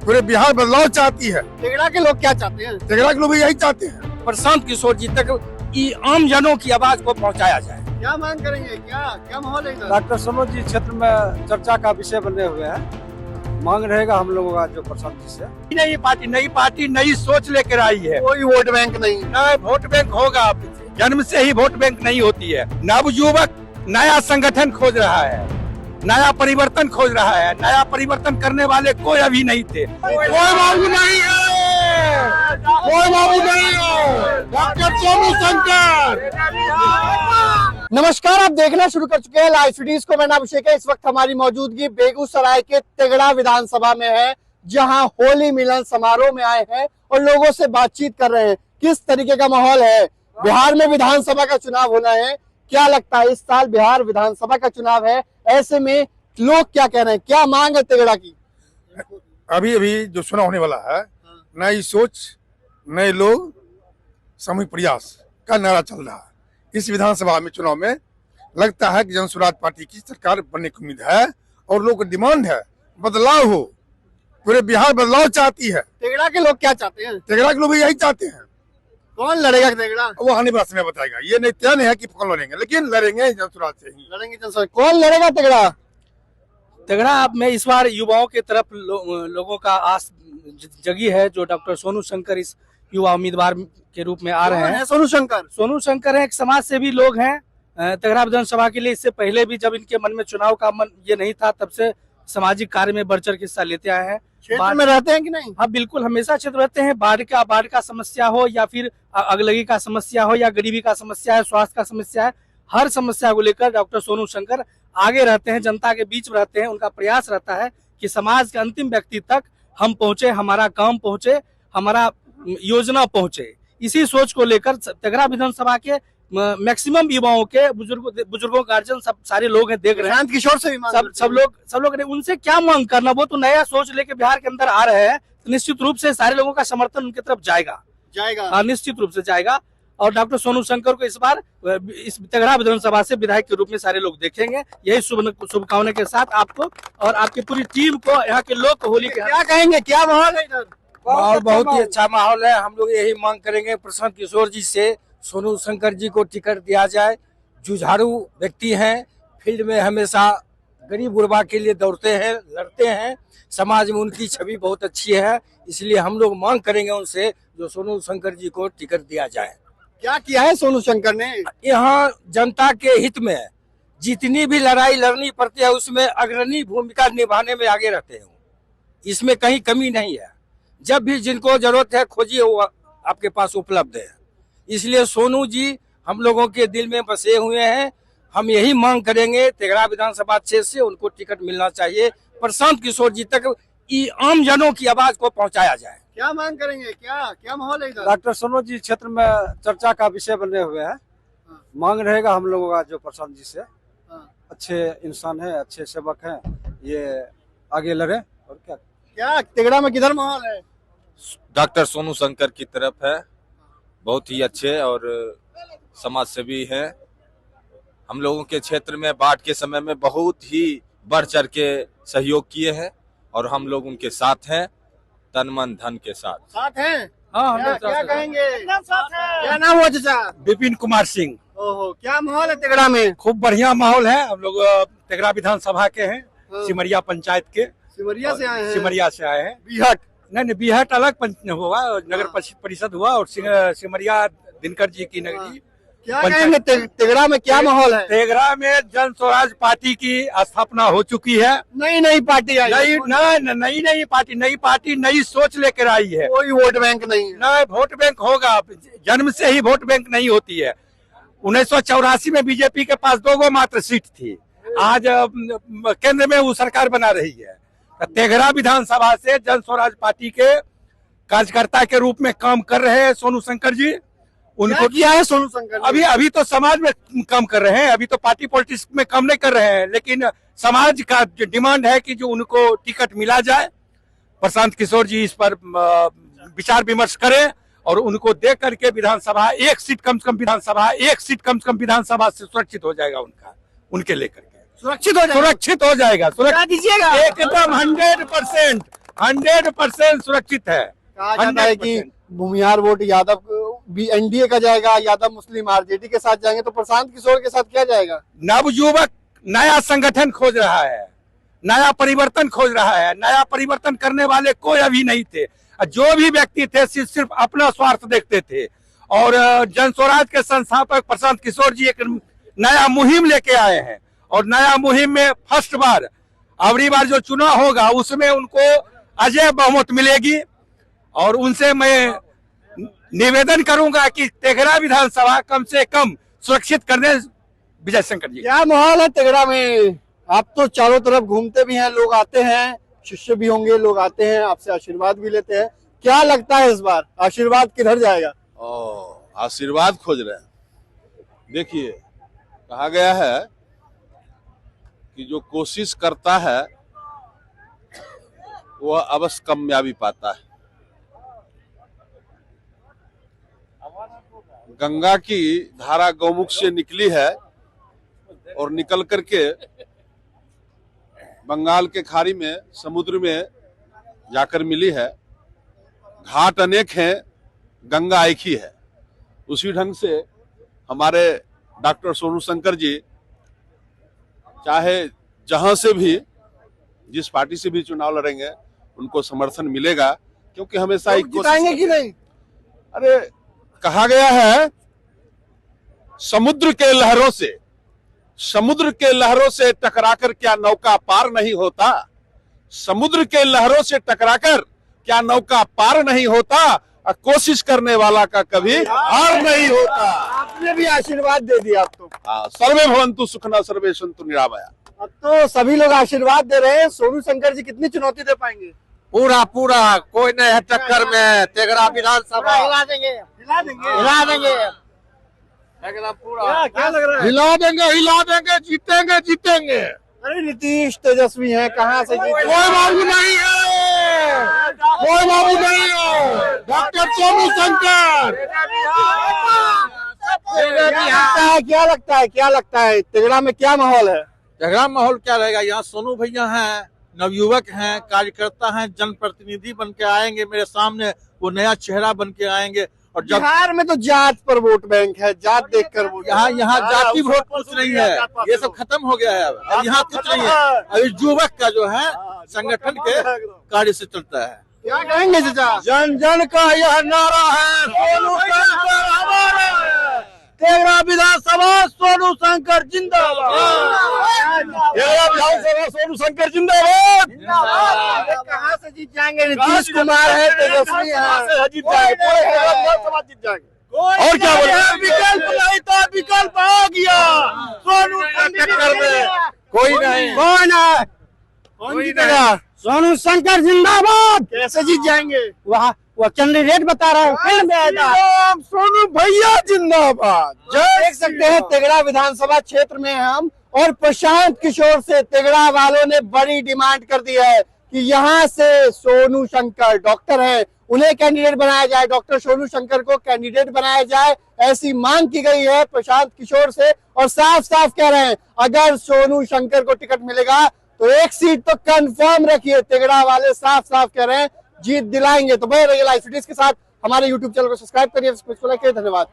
पूरे बिहार बदलाव चाहती है। तेघड़ा के लोग क्या चाहते हैं? तेघड़ा के लोग भी यही चाहते हैं। प्रशांत किशोर जी तक आम जनों की आवाज को पहुंचाया जाए। क्या मांग करेंगे? क्या माहौल है इधर? डॉक्टर सोनू जी क्षेत्र में चर्चा का विषय बने हुए हैं। मांग रहेगा हम लोगों का जो प्रशांत जी से। नई पार्टी नई सोच लेकर आई है। कोई वोट बैंक नहीं। नया वोट बैंक होगा। जन्म से ही वोट बैंक नहीं होती है। नवयुवक नया संगठन खोज रहा है, नया परिवर्तन खोज रहा है। नया परिवर्तन करने वाले कोई अभी नहीं थे। कोई बाबू नहीं है, कोई बाबू नहीं है। डॉक्टर सोनू शंकर। नमस्कार, आप देखना शुरू कर चुके हैं लाइव सिटीज को। मैं नाम अभिषेक है। इस वक्त हमारी मौजूदगी बेगूसराय के तेघड़ा विधानसभा में है, जहां होली मिलन समारोह में आए हैं और लोगों से बातचीत कर रहे हैं। किस तरीके का माहौल है? बिहार में विधानसभा का चुनाव होना है। क्या लगता है इस साल बिहार विधानसभा का चुनाव है, ऐसे में लोग क्या कह रहे हैं? क्या मांग है तेघड़ा की? अभी जो चुनाव होने वाला है, नई सोच, नए लोग, सामूहिक प्रयास का नारा चल रहा है। इस विधानसभा में चुनाव में लगता है कि जन स्वराज पार्टी की सरकार बनने की उम्मीद है और लोगों की डिमांड है बदलाव हो। पूरे बिहार बदलाव चाहती है। तेघड़ा के लोग क्या चाहते हैं? तेघड़ा के लोग भी यही चाहते हैं। कौन लड़ेगा तेघड़ा? वो आने वाला समय बताएगा। ये नहीं तय नहीं है कि कौन लड़ेंगे, लेकिन लड़ेंगे जन स्वराज से ही। लड़ेंगे जनसभा। कौन लड़ेगा तेघड़ा? तेघड़ा में इस बार युवाओं के तरफ लोगों का आस जगी है। जो डॉक्टर सोनू शंकर इस युवा उम्मीदवार के रूप में आ रहे हैं। सोनू शंकर है, एक समाज सेवी लोग हैं। तेघड़ा विधानसभा के लिए इससे पहले भी जब इनके मन में चुनाव का मन ये नहीं था, तब से सामाजिक कार्य में बढ़ चढ़ के हिस्सा लेते आए हैं। क्षेत्र में रहते हैं कि नहीं? हाँ बिल्कुल, हमेशा क्षेत्र रहते हैं। बाढ़ का समस्या हो या फिर अगलगी का समस्या हो या गरीबी का समस्या है, स्वास्थ्य का समस्या है, हर समस्या को लेकर डॉक्टर सोनू शंकर आगे रहते हैं, जनता के बीच में रहते हैं। उनका प्रयास रहता है कि समाज के अंतिम व्यक्ति तक हम पहुंचे, हमारा काम पहुंचे, हमारा योजना पहुंचे। इसी सोच को लेकर तेघड़ा विधानसभा के मैक्सिमम युवाओं के बुजुर्गों गार्जियन सब सारे लोग हैं, देख रहे हैं। प्रशांत किशोर से भी मांग सब लोग उनसे क्या मांग करना, वो तो नया सोच लेके बिहार के अंदर आ रहे हैं, तो निश्चित रूप से सारे लोगों का समर्थन उनकी तरफ जाएगा। हाँ, निश्चित रूप से जाएगा। और डॉक्टर सोनू शंकर को इस बार इस तेघड़ा विधानसभा से विधायक के रूप में सारे लोग देखेंगे। यही शुभकामना के साथ आपको और आपकी पूरी टीम को, यहाँ के लोग को होली के क्या कहेंगे? क्या माहौल है इधर? माहौल बहुत ही अच्छा माहौल है। हम लोग यही मांग करेंगे प्रशांत किशोर जी से, सोनू शंकर जी को टिकट दिया जाए। जुझारू व्यक्ति हैं, फील्ड में हमेशा गरीब गुरबा के लिए दौड़ते हैं, लड़ते हैं। समाज में उनकी छवि बहुत अच्छी है, इसलिए हम लोग मांग करेंगे उनसे जो सोनू शंकर जी को टिकट दिया जाए। क्या किया है सोनू शंकर ने? यहाँ जनता के हित में जितनी भी लड़ाई लड़नी पड़ती है उसमें अग्रणी भूमिका निभाने में आगे रहते हैं। इसमें कहीं कमी नहीं है। जब भी जिनको जरूरत है खोजिए, वो आपके पास उपलब्ध है। इसलिए सोनू जी हम लोगों के दिल में बसे हुए हैं। हम यही मांग करेंगे तेघड़ा विधानसभा क्षेत्र से उनको टिकट मिलना चाहिए। प्रशांत किशोर जी तक आम जनों की आवाज को पहुंचाया जाए। क्या मांग करेंगे? क्या माहौल है इधर? डॉक्टर सोनू जी क्षेत्र में चर्चा का विषय बने हुए हैं। मांग रहेगा हम लोगों का जो प्रशांत जी से। अच्छे इंसान है, अच्छे सेवक हैं, ये आगे लड़े। और क्या तेघड़ा में किधर माहौल है? डॉक्टर सोनू शंकर की तरफ है। बहुत ही अच्छे और समाज सेवी हैं। हम लोगों के क्षेत्र में बाढ़ के समय में बहुत ही बढ़ चढ़ के सहयोग किए हैं और हम लोग उनके साथ हैं, तन मन धन के साथ हैं। हाँ, क्या कहेंगे? क्या नाम हुआ चाचा? विपिन कुमार सिंह। ओहो, क्या माहौल है तेघड़ा में? खूब बढ़िया माहौल है। हम लोग तेघड़ा विधानसभा के हैं, सिमरिया पंचायत के। सिमरिया से आए हैं? सिमरिया से आए हैं। बिहट? नहीं, बिहट अलग हुआ, नगर परिषद हुआ, और सिमरिया दिनकर जी की नगरी। क्या कहेंगे तेघड़ा में क्या माहौल है? तेघड़ा में जन स्वराज पार्टी की स्थापना हो चुकी है। नई पार्टी आई? नई पार्टी नई सोच लेकर आई है। कोई वोट बैंक नहीं। नया वोट बैंक होगा। जन्म से ही वोट बैंक नहीं होती है। 1984 में बीजेपी के पास 2 मात्र सीट थी। आज केंद्र में वो सरकार बना रही है। तेघड़ा विधानसभा से जन स्वराज पार्टी के कार्यकर्ता के रूप में काम कर रहे हैं सोनू शंकर जी। उनको किया है सोनू शंकर? अभी तो समाज में काम कर रहे हैं, अभी तो पार्टी पॉलिटिक्स में काम नहीं कर रहे हैं, लेकिन समाज का जो डिमांड है कि जो उनको टिकट मिला जाए। प्रशांत किशोर जी इस पर विचार विमर्श करें और उनको दे करके विधानसभा एक सीट कम से कम विधानसभा से सुरक्षित हो जाएगा उनका, उनके लेकर के सुरक्षित हो जाएगा। दीजिएगा एकदम 100%। 100% सुरक्षित है। कहा जाता है कि 100%। भूमिहार वोट यादव भी एनडीए का जाएगा, यादव मुस्लिम आरजेडी के साथ जाएंगे, तो प्रशांत किशोर के साथ क्या जाएगा? नवयुवक नया संगठन खोज रहा है, नया परिवर्तन खोज रहा है। नया परिवर्तन करने वाले कोई अभी नहीं थे। जो भी व्यक्ति थे सिर्फ अपना स्वार्थ देखते थे। और जन स्वराज के संस्थापक प्रशांत किशोर जी एक नया मुहिम लेके आए हैं और नया मुहिम में फर्स्ट बार अगली बार जो चुनाव होगा उसमें उनको अजय बहुमत मिलेगी। और उनसे मैं निवेदन करूंगा कि तेघड़ा विधानसभा कम से कम सुरक्षित करने विजय शंकर जी। क्या माहौल है तेघड़ा में? आप तो चारों तरफ घूमते भी हैं, लोग आते हैं, शिष्य भी होंगे, लोग आते हैं, आपसे आशीर्वाद भी लेते हैं। क्या लगता है इस बार आशीर्वाद किधर जाएगा? आशीर्वाद खोज रहे हैं। देखिए, कहा गया है कि जो कोशिश करता है वह अवश्य कामयाबी पाता है। गंगा की धारा गौमुख से निकली है और निकल करके बंगाल के खाड़ी में समुद्र में जाकर मिली है। घाट अनेक हैं, गंगा एक ही है। उसी ढंग से हमारे डॉक्टर सोनू शंकर जी चाहे जहां से भी, जिस पार्टी से भी चुनाव लड़ेंगे उनको समर्थन मिलेगा, क्योंकि हमेशा एक जिताएंगे कि नहीं? अरे कहा गया है समुद्र के लहरों से टकराकर क्या नौका पार नहीं होता। समुद्र के लहरों से टकराकर क्या नौका पार नहीं होता। कोशिश करने वाला का कभी हार नहीं होता। आपने भी आशीर्वाद दे दिया। आप तो सर्वे भवन्तु सुखना सर्वे सन्तु निरामया। अब तो सभी लोग आशीर्वाद दे रहे हैं। सोनू शंकर जी कितनी चुनौती दे पाएंगे? पूरा कोई नहीं है टक्कर में। तेघड़ा विधानसभा हिला देंगे, हिला देंगे, हिला देंगे। एकदम पूरा क्या लग रहा है? हिला देंगे, जीतेंगे। अरे नीतीश तेजस्वी हैं, कहाँ से जीते? कोई बाबू नहीं है, डॉक्टर सोनू शंकर। क्या लगता है तेघड़ा में क्या माहौल है? तेघड़ा माहौल क्या रहेगा? यहाँ सोनू भैया हैं, नवयुवक हैं, कार्यकर्ता हैं, जनप्रतिनिधि बन के आएंगे मेरे सामने, वो नया चेहरा बन के आएंगे। और जब बिहार में तो जात पर वोट बैंक है, जात देखकर वोट। यहाँ जाति वोट कुछ नहीं है, ये सब खत्म हो गया है। अब यहाँ कुछ नहीं है। अभी युवक का जो है संगठन के कार्य से चलता है। क्या कहेंगे चाचा? जन जन का यह नारा है, सोनू शंकर हमारा है। तेघड़ा विधानसभा सोनू शंकर जिंदाबाद। विधानसभा सोनू शंकर जिंदाबाद। कहाँ से जीत जाएंगे? नीतीश कुमार है, तेजस्वी है, जीत जाएंगे। और क्या बोले? विकल्प नहीं था, विकल्प आ गया। सोनू टक्कर में कोई नहीं। कौन जीतेगा? सोनू शंकर जिंदाबाद। कैसे जीत जाएंगे? वह कैंडिडेट बता रहा है, फिल्म में आएगा। सोनू भैया जिंदाबाद। देख सकते हैं तेघड़ा विधानसभा क्षेत्र में हम, और प्रशांत किशोर से तेघड़ा वालों ने बड़ी डिमांड कर दी है कि यहाँ से सोनू शंकर डॉक्टर हैं, उन्हें कैंडिडेट बनाया जाए, डॉक्टर सोनू शंकर को कैंडिडेट बनाया जाए, ऐसी मांग की गई है प्रशांत किशोर से। और साफ साफ कह रहे हैं अगर सोनू शंकर को टिकट मिलेगा तो एक सीट तो कंफर्म रखिए। तेघड़ा वाले साफ साफ कह रहे हैं जीत दिलाएंगे। तो बने रहिए लाइव सिटीज के साथ। हमारे यूट्यूब चैनल को सब्सक्राइब करिए, धन्यवाद।